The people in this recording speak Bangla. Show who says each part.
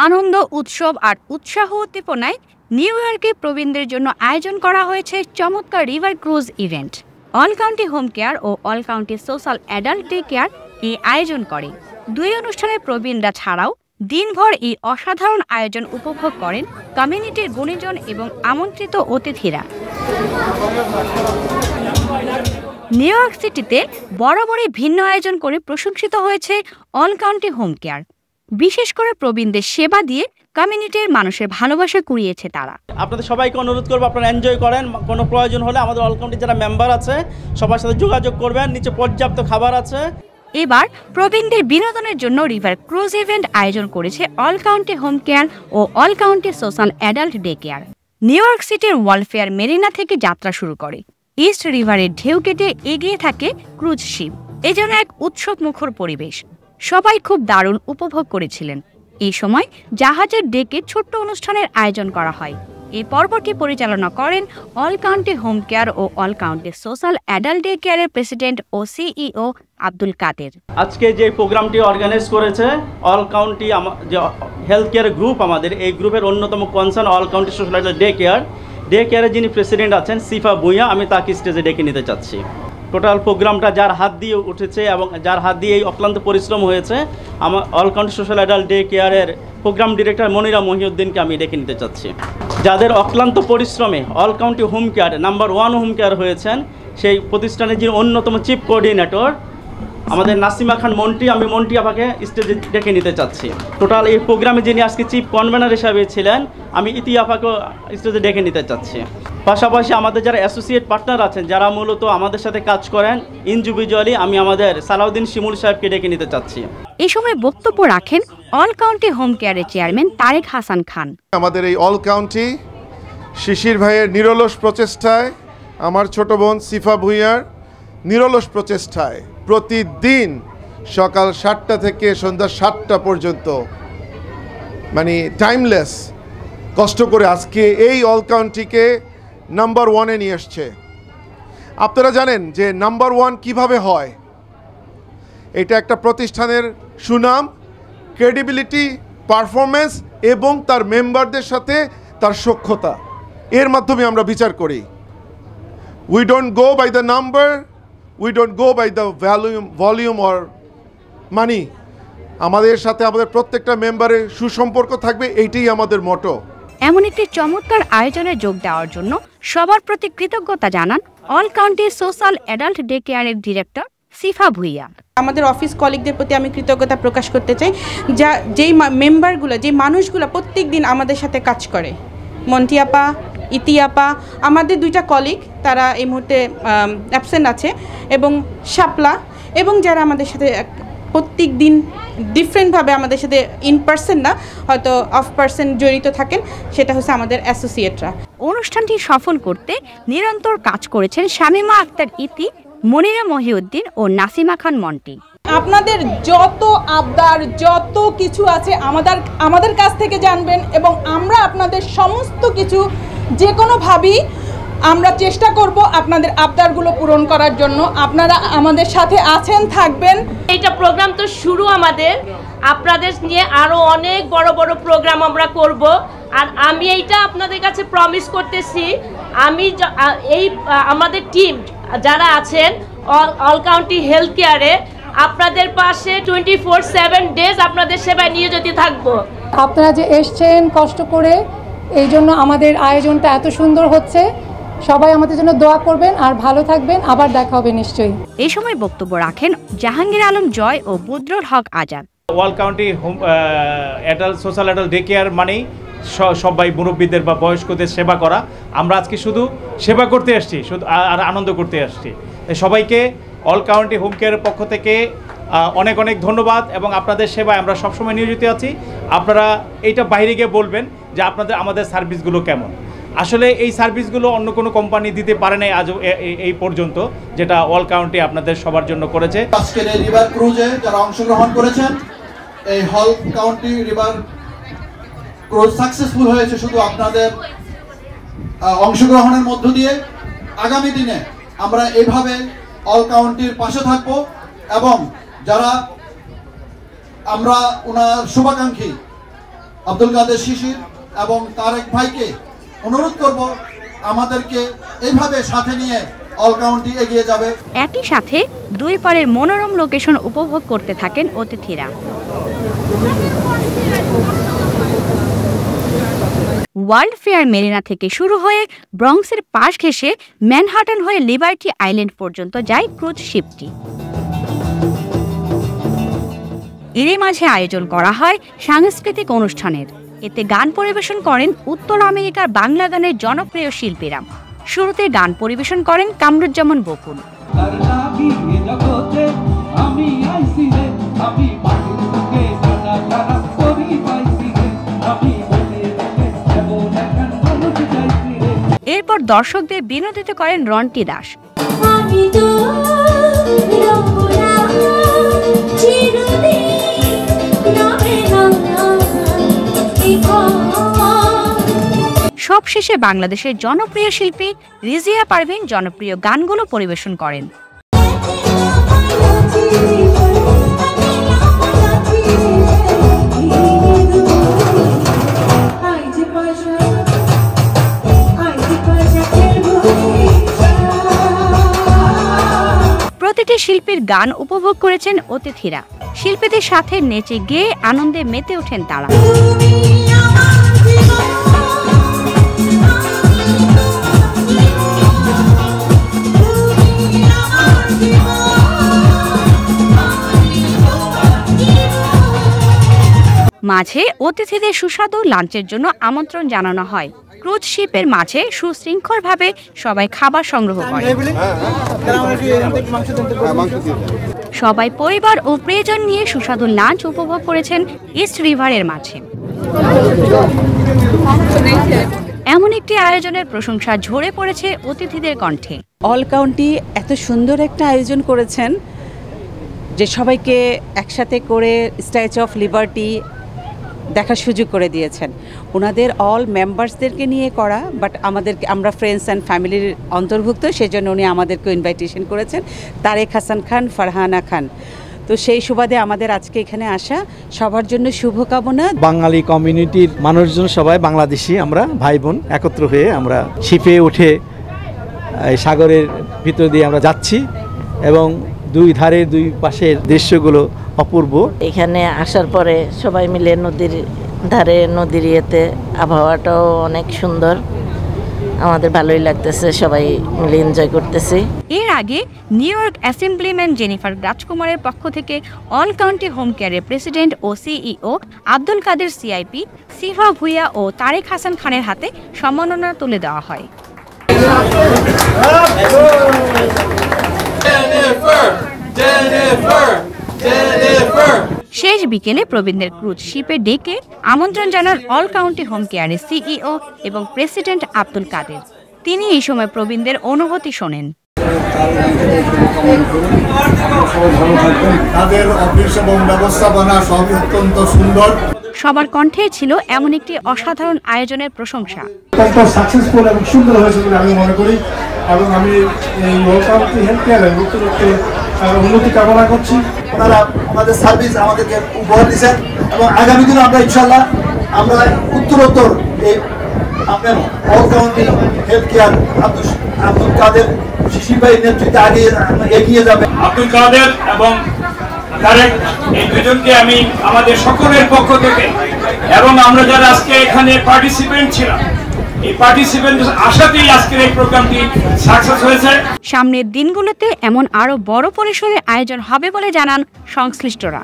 Speaker 1: আনন্দ উৎসব আর উৎসাহ উদ্দীপনায় নিউ ইয়র্কে প্রবীণদের জন্য আয়োজন করা হয়েছে চমৎকার river cruise event. All county home care ও all county social adult day care এই আয়োজন করে। দুই অনুষ্ঠানে প্রবীণরা ছাড়াও দিনভর এই অসাধারণ আয়োজন উপভোগ করেন কমিউনিটির গুণীজন এবং আমন্ত্রিত অতিথিরা। নিউ ইয়র্ক সিটিতে বরাবরই ভিন্ন আয়োজন করে প্রশংসিত হয়েছে অল কাউন্টি হোম কেয়ার। বিশেষ করে প্রবীণদের সেবা দিয়ে কমিউনিটির মানুষের ভালোবাসা কুড়িয়েছে তারা।
Speaker 2: আপনাদের সবাইকে অনুরোধ করবো আপনারা এনজয় করেন। কোনো প্রয়োজন হলে আমাদের অল কাউন্টি যারা মেম্বার আছে সবার সাথে যোগাযোগ করবেন। নিচে পর্যাপ্ত খাবার আছে।
Speaker 1: এবার প্রবীণদের বিনোদনের জন্য রিভার ক্রুজ ইভেন্ট আয়োজন করেছে অল কাউন্টি হোম কেয়ার ও all county social adult day care. New York সিটির ওয়ালফেয়ার মেরিনা থেকে যাত্রা শুরু করে। ইস্ট রিভারের ঢেউ কেটে এগিয়ে থাকে ক্রুজ শিপ। এজন্য এক উৎসব মুখর পরিবেশ। সবাই খুব দারুণ উপভোগ করেছিলেন। এই সময় জাহাজের ডেকে ছোট্ট অনুষ্ঠানের আয়োজন করা হয়। এই পর্বটি পরিচালনা করেন অল কাউন্টি হোম কেয়ার ও all county social adult day কেয়ারের প্রেসিডেন্ট ও সিইও আব্দুল কাদের।
Speaker 2: আজকে যে প্রোগ্রামটি অর্গানাইজ করেছে অল কাউন্টি যে হেলথ কেয়ার গ্রুপ, আমাদের এই গ্রুপের অন্যতম concern all county social adult day কেয়ারের যিনি প্রেসিডেন্ট আছেন সিফা ভুঁইয়া, আমি তাকে স্টেজে ডেকে নিতে চাচ্ছি। টোটাল প্রোগ্রামটা যার হাত দিয়ে উঠেছে এবং যার হাত দিয়ে এই অক্লান্ত পরিশ্রম হয়েছে, আমার all county social adult day কেয়ারের প্রোগ্রাম ডিরেক্টর মনিরা মহিউদ্দিনকে আমি ডেকে নিতে চাচ্ছি। যাদের অক্লান্ত পরিশ্রমে all county home care number 1 home care হয়েছেন, সেই প্রতিষ্ঠানের যিনি অন্যতম চিফ কোঅর্ডিনেটর আমাদের নাসিমা খান মন্টি, আমি মন্টি আপাকে স্টেজে ডেকে নিতে চাচ্ছি। টোটাল এই প্রোগ্রামে যিনি আজকে চিফ কনভেনার হিসাবে ছিলেন, আমি ইতি আপাকেও স্টেজে ডেকে নিতে চাচ্ছি। পাশাপাশি আমাদের যারা অ্যাসোসিয়েট পার্টনার আছেন, যারা মূলত আমাদের সাথে কাজ করেন ইন্ডিভিজুয়ালি, আমি আমাদের সালাউদ্দিন শিমুল সাহেবকে ডেকে নিতে চাচ্ছি।
Speaker 1: এই সময় বক্তব্য রাখেন অল কাউন্টি হোম কেয়ারের চেয়ারম্যান তারেক হাসান খান।
Speaker 3: আমাদের এই অল কাউন্টি শিশির ভাইয়ের নিরলস প্রচেষ্টায়, আমার ছোট বোন সিফা ভুঁইয়ার নিরলস প্রচেষ্টায় প্রতিদিন সকাল 7টা থেকে সন্ধ্যা 7টা পর্যন্ত মানে টাইমলেস কষ্ট করে আজকে এই অল কাউন্টিকে নাম্বার 1-এ নিয়ে আসছে। আপনারা জানেন যে নাম্বার 1 কিভাবে হয়। এটা একটা প্রতিষ্ঠানের সুনাম, ক্রেডিবিলিটি, পারফরমেন্স এবং তার মেম্বারদের সাথে তার সখ্যতা, এর মাধ্যমে আমরা বিচার করি। We don't go by the number, we don't go by the volume or money. আমাদের সাথে আমাদের প্রত্যেকটা মেম্বারের সুসম্পর্ক থাকবে, এইটাই আমাদের মোটো।
Speaker 1: এমন একটি চমৎকার আয়োজনে যোগ দেওয়ার জন্য সবার প্রতি কৃতজ্ঞতা জানান all county social adult day কেয়ারের ডিরেক্টর সিফা ভুঁইয়া।
Speaker 4: আমাদের অফিস কলিগদের প্রতি আমি কৃতজ্ঞতা প্রকাশ করতে চাই, যেই মেম্বারগুলো, যে মানুষগুলো প্রত্যেক দিন আমাদের সাথে কাজ করে। মন্টি আপা, ইতি আপা, আমাদের 2টা কলিগ, তারা এই মুহূর্তে অ্যাবসেন্ট আছে, এবং শাপলা, এবং যারা আমাদের সাথে প্রত্যেক দিন ডিফারেন্টভাবে আমাদের সাথে ইন পার্সন না, হয়তো অফ পার্সন জড়িত থাকেন, সেটা হচ্ছে আমাদের অ্যাসোসিয়েটরা।
Speaker 1: অনুষ্ঠানটি সফল করতে নিরন্তর কাজ করেছেন শামিমা আক্তার ইতি, মনিরা মহিউদ্দিন ও নাসিমা খান মন্টি।
Speaker 5: আপনাদের যত আবদার, যত কিছু আছে আমাদের কাছ থেকে জানবেন, এবং আমরা আপনাদের সমস্ত কিছু যে কোনোভাবেই আমরা চেষ্টা করব আপনাদের আবদারগুলো পূরণ করার জন্য। আপনারা আমাদের সাথে আছেন, থাকবেন।
Speaker 6: এইটা প্রোগ্রাম তো শুরু, আমাদের আপনাদের নিয়ে আরও অনেক বড় বড় প্রোগ্রাম আমরা করব। আর আমি এইটা আপনাদের কাছে প্রমিস করতেছি, আমি এই আমাদের টিম যারা আছেন অল কাউন্টি হেলথ কেয়ারে আপনাদের পাশে 24/7 ডেজ আপনাদের সেবায় নিয়োজিত থাকবো।
Speaker 7: আপনারা যে এসছেন কষ্ট করে, এই জন্য আমাদের আয়োজনটা এত সুন্দর হচ্ছে। সবাই আমাদের জন্য দোয়া করবেন আর ভালো থাকবেন। আবার দেখা হবে নিশ্চয়ই।
Speaker 1: এই সময় বক্তব্য রাখেন জাহাঙ্গীর আলম জয় ও Budrul Haque Azad.
Speaker 8: All county home adult social adult day care মানেই সবাই মুরব্বীদের বা বয়স্কদের সেবা করা। আমরা আজকে শুধু সেবা করতে আসছি, শুধু আর আনন্দ করতে আসছি। সবাইকে অল কাউন্টি হোম কেয়ারের পক্ষ থেকে অনেক অনেক ধন্যবাদ, এবং আপনাদের সেবায় আমরা সবসময় নিয়োজিত আছি। আপনারা এইটা বাইরে গিয়ে বলবেন যে আমাদের সার্ভিসগুলো কেমন। আসলে এই সার্ভিসগুলো অন্য কোনো কোম্পানি দিতে পারে নাই আজ এই পর্যন্ত, যেটা অল কাউন্টি আপনাদের সবার জন্য করেছে।
Speaker 9: আজকের এই রিভার ক্রুজে যারা অংশগ্রহণ করেছেন, এই all county river cruise successful হয়েছে শুধু আপনাদের অংশগ্রহণের মধ্য দিয়ে। আগামী দিনে আমরা এইভাবে অল কাউন্টির পাশে থাকব, এবং যারা আমরা ওনার শুভাকাঙ্ক্ষী আব্দুল কাদের শিশির এবং তারেক ভাইকে অনুরোধ করব আমাদেরকে এইভাবে সাথে নিয়ে অল কাউন্টি এগিয়ে যাবে।
Speaker 1: একই সাথে দুই পারের মনোরম লোকেশন উপভোগ করতে থাকেন অতিথিরা। ওয়ার্ল্ড ফেয়ার মেরিনা থেকে শুরু হয়ে ব্রঙ্কসের পাশ ঘেঁষে ম্যানহাটন হয়ে লিবার্টি আইল্যান্ড পর্যন্ত যায় ক্রুজ শিপটি। এরই মাঝে আয়োজন করা হয় সাংস্কৃতিক অনুষ্ঠানের। এতে গান পরিবেশন করেন উত্তর আমেরিকার বাংলা গানের জনপ্রিয় শিল্পীরা। শুরুতে গান পরিবেশন করেন কামরুজ্জামান বকুল। এরপর দর্শকদের বিনোদিত করেন রন্টি দাস। সবশেষে বাংলাদেশের জনপ্রিয় শিল্পী রিজিয়া পারভিন জনপ্রিয় গানগুলো পরিবেশন করেন। প্রতিটি শিল্পীর গান উপভোগ করেছেন অতিথিরা। শিল্পীদের সাথে নেচে গেয়ে আনন্দে মেতে ওঠেন তারা। মাঝে অতিথিদের সুস্বাদু লাঞ্চের জন্য আমন্ত্রণ জানানো হয়। ক্রুজ শিপের মাঝে সুশৃঙ্খলভাবে সবাই খাবার সংগ্রহ করে। সবাই পরিবার ও প্রিয়জন নিয়ে সুস্বাদু লাঞ্চ উপভোগ করেছেন ইস্ট রিভারের মাঝে। এমন একটি আয়োজনের প্রশংসা ঝরে পড়েছে অতিথিদের কণ্ঠে।
Speaker 10: অল কাউন্টি এত সুন্দর একটা আয়োজন করেছেন যে সবাইকে একসাথে করে স্ট্যাচু অফ লিবার্টি দেখার সুযোগ করে দিয়েছেন। ওনাদের অল মেম্বার্সদেরকে নিয়ে করা, বাট আমরা ফ্রেন্ডস অ্যান্ড ফ্যামিলির অন্তর্ভুক্ত, সেজন্য উনি আমাদেরকে ইনভাইটেশন করেছেন, তারেক হাসান খান, ফারহানা খান। তো সেই সুবাদে আমাদের আজকে এখানে আসা, সবার জন্য শুভকামনা।
Speaker 11: বাঙালি কমিউনিটির মানুষজন সবাই বাংলাদেশি, আমরা ভাই বোন একত্র হয়ে আমরা শিপে উঠে এই সাগরের ভিতর দিয়ে আমরা যাচ্ছি এবং দুই ধারে দুই পাশের দৃশ্যগুলো অপূর্ব।
Speaker 12: এখানে আসার পরে সবাই মিলে নদীর ধারে, নদীর ইয়েতে আবহাওয়াটাও অনেক সুন্দর, আমাদের ভালোই লাগতেছে, সবাই মিলে এনজয় করতেছি।
Speaker 1: এর আগে নিউ ইয়র্ক অ্যাসেম্বলিম্যান জেনিফার রাজকুমারের পক্ষ থেকে অল কাউন্টি হোম কেয়ারের প্রেসিডেন্ট ও সিইও আব্দুল কাদের সিআইপি, সিফা ভুইয়া ও তারেক হাসান খানের হাতে সম্মাননা তুলে দেওয়া হয়। শেষ বিকেলে প্রবীণদের ক্রুজ শিপে ডেকে আমন্ত্রণ জানান অল কাউন্টি হোম কেয়ারের সিইও এবং প্রেসিডেন্ট আব্দুল কাদের। তিনি এই সময় প্রবীণদের অনুভূতি শোনেন।
Speaker 13: তাদের অফিস এবং ব্যবস্থাপনা সব অত্যন্ত সুন্দর।
Speaker 1: সবার কণ্ঠে ছিল এমন একটি অসাধারণ আয়োজনের প্রশংসা।
Speaker 13: অত্যন্ত সাকসেসফুল এবং সুন্দর হয়েছে বলে আমি মনে করি, এবং আমি এই অল কাউন্টি হেলথ কেয়ারের উন্নতি কামনা করছি।
Speaker 9: ওনারা আমাদের সার্ভিস আমাদেরকে উপহার দিচ্ছেন এবং আগামী দিনে আমরা ইনশাল্লাহ আমরা উত্তরোত্তর এই আপনার all county health care Abdul Kader Shishir ভাইয়ের নেতৃত্বে এগিয়ে যাবে।
Speaker 8: আব্দুল কাদের এবং তারেক, এই দুজনকে আমি আমাদের সকলের পক্ষ থেকে এবং আমরা যারা আজকে এখানে পার্টিসিপেন্ট ছিলাম, এই পার্টিসিপেন্ট আশাতেই আজকের এই প্রোগ্রামটি সাকসেস হয়েছে।
Speaker 1: সামনের দিনগুলোতে এমন আরো বড় পরিসরে আয়োজন হবে বলে জানান সংশ্লিষ্টরা।